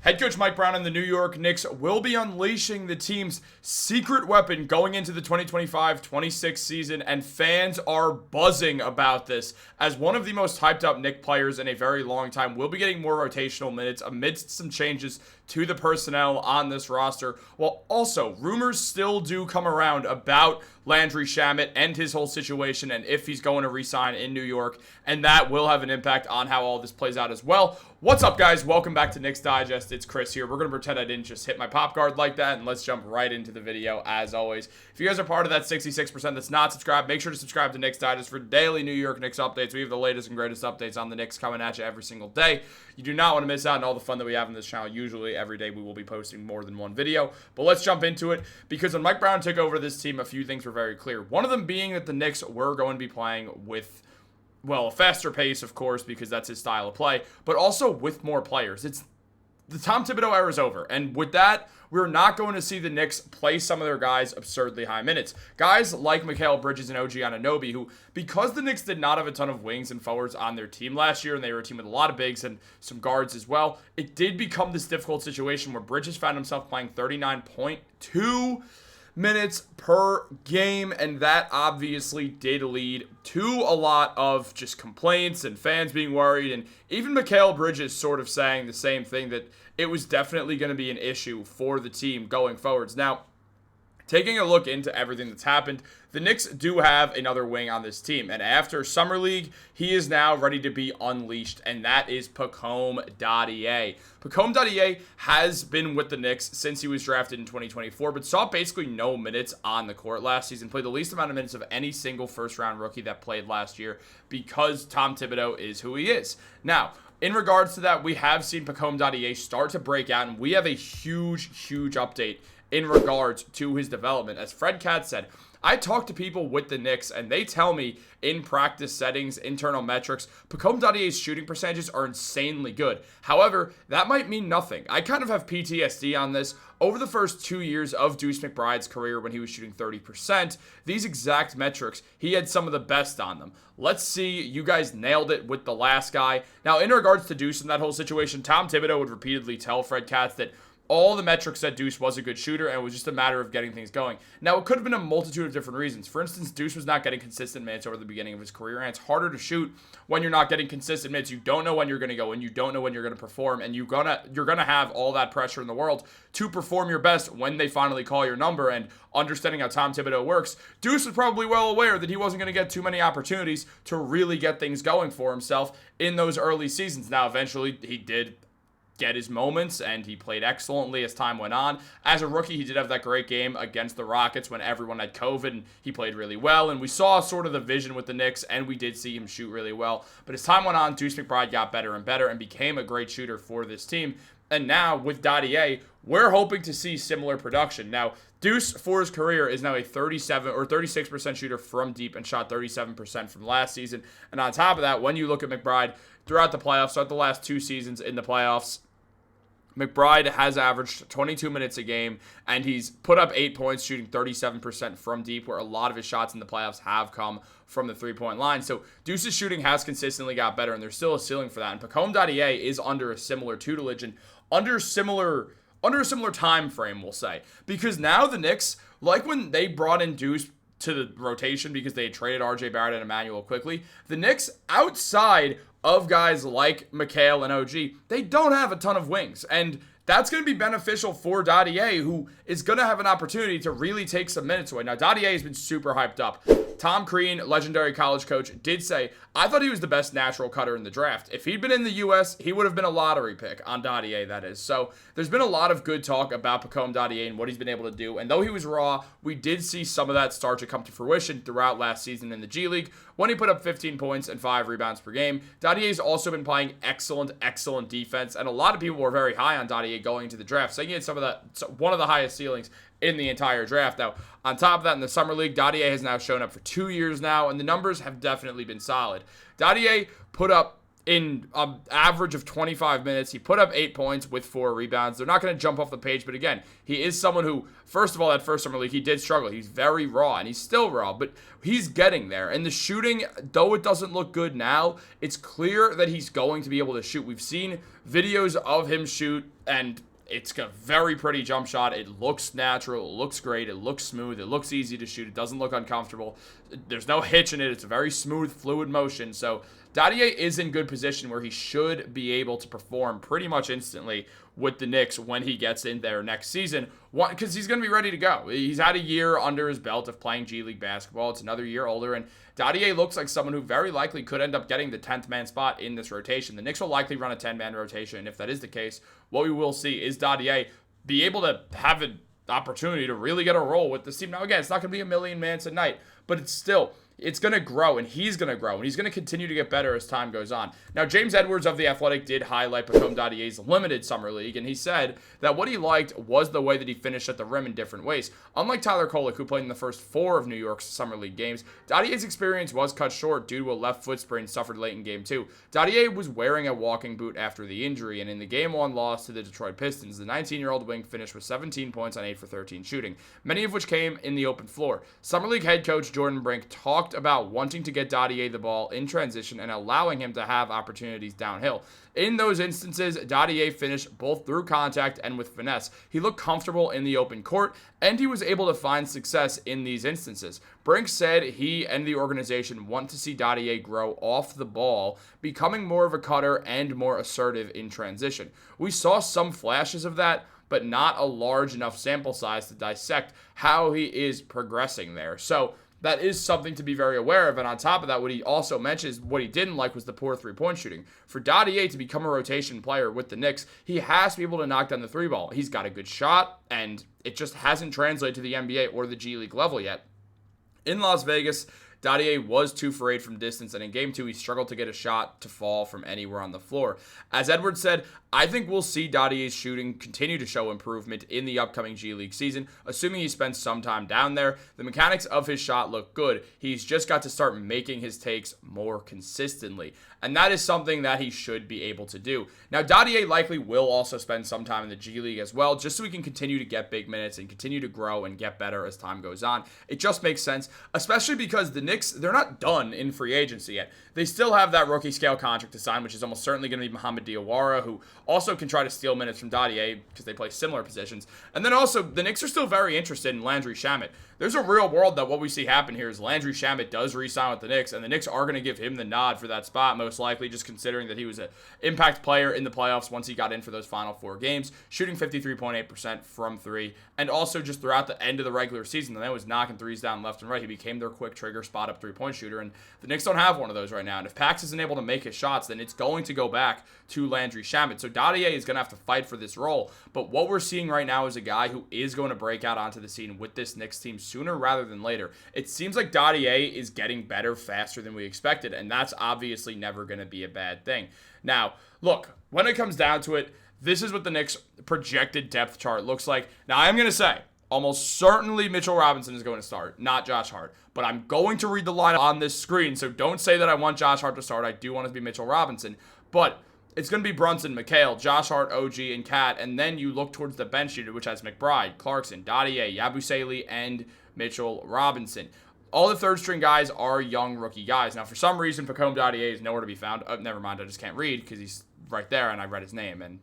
Head coach Mike Brown and the New York Knicks will be unleashing the team's secret weapon going into the 2025-26 season, and fans are buzzing about this as one of the most hyped up Knicks players in a very long time will be getting more rotational minutes amidst some changes to the personnel on this roster, while also rumors still do come around about Landry Shamet and his whole situation and if he's going to re-sign in New York, and that will have an impact on how all this plays out as well. What's up, guys? Welcome back to Knicks Digest. It's Chris here. We're going to pretend I didn't just hit my pop guard like that, and let's jump right into the video as always. If you guys are part of that 66% that's not subscribed, make sure to subscribe to Knicks Digest for daily New York Knicks updates. We have the latest and greatest updates on the Knicks coming at you every single day. You do not want to miss out on all the fun that we have on this channel. Usually every day we will be posting more than one video, but let's jump into it because when Mike Brown took over this team, a few things were very clear. One of them being that the Knicks were going to be playing with, well, a faster pace, of course, because that's his style of play, but also with more players. It's the Tom Thibodeau era is over, and with that, we're not going to see the Knicks play some of their guys absurdly high minutes. Guys like Mikal Bridges and OG Anunoby, who, because the Knicks did not have a ton of wings and forwards on their team last year, and they were a team with a lot of bigs and some guards as well, it did become this difficult situation where Bridges found himself playing 39.2 minutes per game, and that obviously did lead to a lot of just complaints and fans being worried, and even Mikal Bridges sort of saying the same thing, that it was definitely going to be an issue for the team going forwards. Now, taking a look into everything that's happened, the Knicks do have another wing on this team, and after Summer League, he is now ready to be unleashed, and that is Pome Dier. Pome Dier has been with the Knicks since he was drafted in 2024, but saw basically no minutes on the court last season, played the least amount of minutes of any single first-round rookie that played last year because Tom Thibodeau is who he is. Now, in regards to that, we have seen Pome Dier start to break out, and we have a huge update in regards to his development. As Fred Katz said, I talk to people with the Knicks, and they tell me in practice settings, internal metrics, Pome Dier's shooting percentages are insanely good. However, that might mean nothing. I kind of have PTSD on this. Over the first 2 years of Deuce McBride's career when he was shooting 30%, these exact metrics, he had some of the best on them. Let's see, you guys nailed it with the last guy. Now, in regards to Deuce and that whole situation, Tom Thibodeau would repeatedly tell Fred Katz that all the metrics said Deuce was a good shooter, and it was just a matter of getting things going. Now, it could have been a multitude of different reasons. For instance, Deuce was not getting consistent minutes over the beginning of his career, and it's harder to shoot when you're not getting consistent minutes. You don't know when you're going to go, and you don't know when you're going to perform, and you're gonna have all that pressure in the world to perform your best when they finally call your number. And understanding how Tom Thibodeau works, Deuce was probably well aware that he wasn't going to get too many opportunities to really get things going for himself in those early seasons. Now, eventually, he did get his moments, and he played excellently as time went on. As a rookie, he did have that great game against the Rockets when everyone had COVID, and he played really well, and we saw sort of the vision with the Knicks, and we did see him shoot really well. But as time went on, Deuce McBride got better and better and became a great shooter for this team. And now, with Dier, we're hoping to see similar production. Now, Deuce, for his career, is now a 37 or 36% shooter from deep and shot 37% from last season. And on top of that, when you look at McBride throughout the playoffs, throughout the last 2 seasons in the playoffs, McBride has averaged 22 minutes a game, and he's put up 8 points, shooting 37% from deep, where a lot of his shots in the playoffs have come from the three-point line. So Deuce's shooting has consistently got better, and there's still a ceiling for that. And Pome Dier is under a similar tutelage and under a similar time frame, we'll say. Because now the Knicks, like when they brought in Deuce to the rotation because they had traded RJ Barrett and Emmanuel quickly, the Knicks, outside of guys like Mikal and OG, they don't have a ton of wings. And that's going to be beneficial for Dier, who is going to have an opportunity to really take some minutes away. Now, Dier has been super hyped up. Tom Crean, legendary college coach, did say, I thought he was the best natural cutter in the draft. If he'd been in the U.S., he would have been a lottery pick on Dier, that is. So there's been a lot of good talk about Pome Dier and what he's been able to do. And though he was raw, we did see some of that start to come to fruition throughout last season in the G League when he put up 15 points and 5 rebounds per game. Dier's also been playing excellent defense. And a lot of people were very high on Dier going into the draft, saying he had one of the highest ceilings in the entire draft. Now, on top of that, in the Summer League, Dier has now shown up for 2 years now, and the numbers have definitely been solid. Dier put up in an average of 25 minutes. He put up 8 points with 4 rebounds. They're not going to jump off the page, but again, he is someone who, first of all, that first summer league, he did struggle. He's very raw, and he's still raw, but he's getting there. And the shooting, though it doesn't look good now, it's clear that he's going to be able to shoot. We've seen videos of him shoot, and it's a very pretty jump shot. It looks natural. It looks great. It looks smooth. It looks easy to shoot. It doesn't look uncomfortable. There's no hitch in it. It's a very smooth, fluid motion. So Dier is in good position where he should be able to perform pretty much instantly with the Knicks when he gets in there next season, because he's going to be ready to go. He's had a year under his belt of playing G League basketball. It's another year older, and Dier looks like someone who very likely could end up getting the 10th man spot in this rotation. The Knicks will likely run a 10-man rotation, and if that is the case, what we will see is Dier be able to have an opportunity to really get a role with this team. Now, again, it's not going to be a million minutes a night, but it's going to grow, and he's going to grow, and he's going to continue to get better as time goes on. Now, James Edwards of The Athletic did highlight Pome Dier's limited summer league, and he said that what he liked was the way that he finished at the rim in different ways. Unlike Tyler Kolek, who played in the first 4 of New York's summer league games, Dier's experience was cut short due to a left foot sprain suffered late in Game 2. Dier was wearing a walking boot after the injury, and in the Game 1 loss to the Detroit Pistons, the 19-year-old wing finished with 17 points on 8 for 13 shooting, many of which came in the open floor. Summer League head coach Jordan Brink talked about wanting to get Dier the ball in transition and allowing him to have opportunities downhill. In those instances, Dier finished both through contact and with finesse. He looked comfortable in the open court, and he was able to find success in these instances. Brink said he and the organization want to see Dier grow off the ball, becoming more of a cutter and more assertive in transition. We saw some flashes of that, but not a large enough sample size to dissect how he is progressing there. So that is something to be very aware of. And on top of that, what he also mentions, what he didn't like was the poor three-point shooting. For Dier to become a rotation player with the Knicks, he has to be able to knock down the three ball. He's got a good shot, and it just hasn't translated to the NBA or the G League level yet. In Las Vegas, Dier was 2 for 8 from distance, and in Game 2, he struggled to get a shot to fall from anywhere on the floor. As Edwards said, I think we'll see Dier's shooting continue to show improvement in the upcoming G League season, assuming he spends some time down there. The mechanics of his shot look good. He's just got to start making his takes more consistently, and that is something that he should be able to do. Now, Dier likely will also spend some time in the G League as well, just so he can continue to get big minutes and continue to grow and get better as time goes on. It just makes sense, especially because the Knicks, they're not done in free agency yet. They still have that rookie scale contract to sign, which is almost certainly going to be Mohamed Diawara, who also can try to steal minutes from Dier because they play similar positions. And then also, the Knicks are still very interested in Landry Shamet. There's a real world that what we see happen here is Landry Shamet does re-sign with the Knicks, and the Knicks are going to give him the nod for that spot, most likely, just considering that he was an impact player in the playoffs once he got in for those final 4 games, shooting 53.8% from 3, and also just throughout the end of the regular season, and then was knocking threes down left and right. He became their quick trigger spot-up three-point shooter, and the Knicks don't have one of those right now. And if Pax isn't able to make his shots, then it's going to go back to Landry Shamet. So Dier is going to have to fight for this role, but what we're seeing right now is a guy who is going to break out onto the scene with this Knicks team sooner rather than later. It seems like Dier is getting better faster than we expected, and that's obviously never going to be a bad thing. Now, look, when it comes down to it, this is what the Knicks' projected depth chart looks like. Now, I'm going to say, almost certainly Mitchell Robinson is going to start, not Josh Hart. But I'm going to read the lineup on this screen, so don't say that I want Josh Hart to start. I do want it to be Mitchell Robinson. But it's going to be Brunson, Mikal, Josh Hart, OG, and Cat. And then you look towards the bench unit, which has McBride, Clarkson, Dier, Yabusele, and Mitchell Robinson. All the third-string guys are young rookie guys. Now, for some reason, Pome Dier is nowhere to be found. Oh, never mind, I just can't read because he's right there, and I read his name. And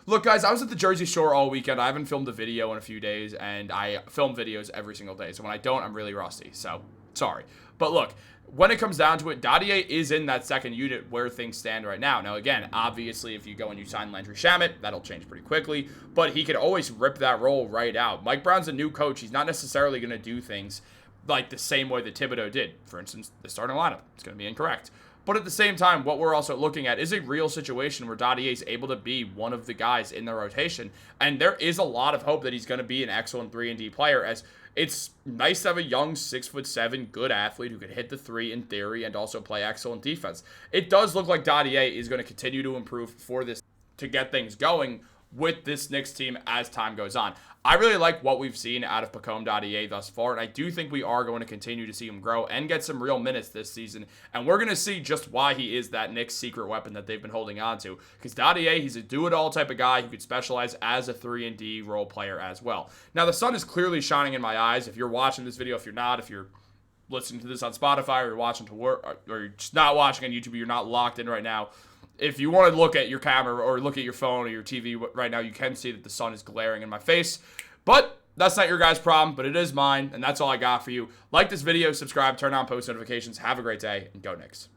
look, guys, I was at the Jersey Shore all weekend. I haven't filmed a video in a few days, and I film videos every single day. So when I don't, I'm really rusty. So, sorry. But look, when it comes down to it, Dier is in that second unit where things stand right now. Now, again, obviously, if you go and you sign Landry Shamet, that'll change pretty quickly. But he could always rip that role right out. Mike Brown's a new coach. He's not necessarily going to do things like the same way that Thibodeau did. For instance, the starting lineup. It's going to be incorrect. But at the same time, what we're also looking at is a real situation where Dier is able to be one of the guys in the rotation. And there is a lot of hope that he's going to be an excellent 3-and-D player, as it's nice to have a young 6'7" good athlete who can hit the three in theory and also play excellent defense. It does look like Dier is going to continue to improve for this to get things going with this Knicks team as time goes on. I really like what we've seen out of Pome thus far, and I do think we are going to continue to see him grow and get some real minutes this season, and we're going to see just why he is that Knicks secret weapon that they've been holding on to, because Dier, he's a do-it-all type of guy who could specialize as a 3-and-D role player as well. Now, the sun is clearly shining in my eyes. If you're watching this video, if you're not, if you're listening to this on Spotify or you're watching to work, or you're just not watching on YouTube, you're not locked in right now, if you want to look at your camera or look at your phone or your TV right now, you can see that the sun is glaring in my face. But that's not your guys' problem, but it is mine, and that's all I got for you. Like this video, subscribe, turn on post notifications. Have a great day, and go Knicks.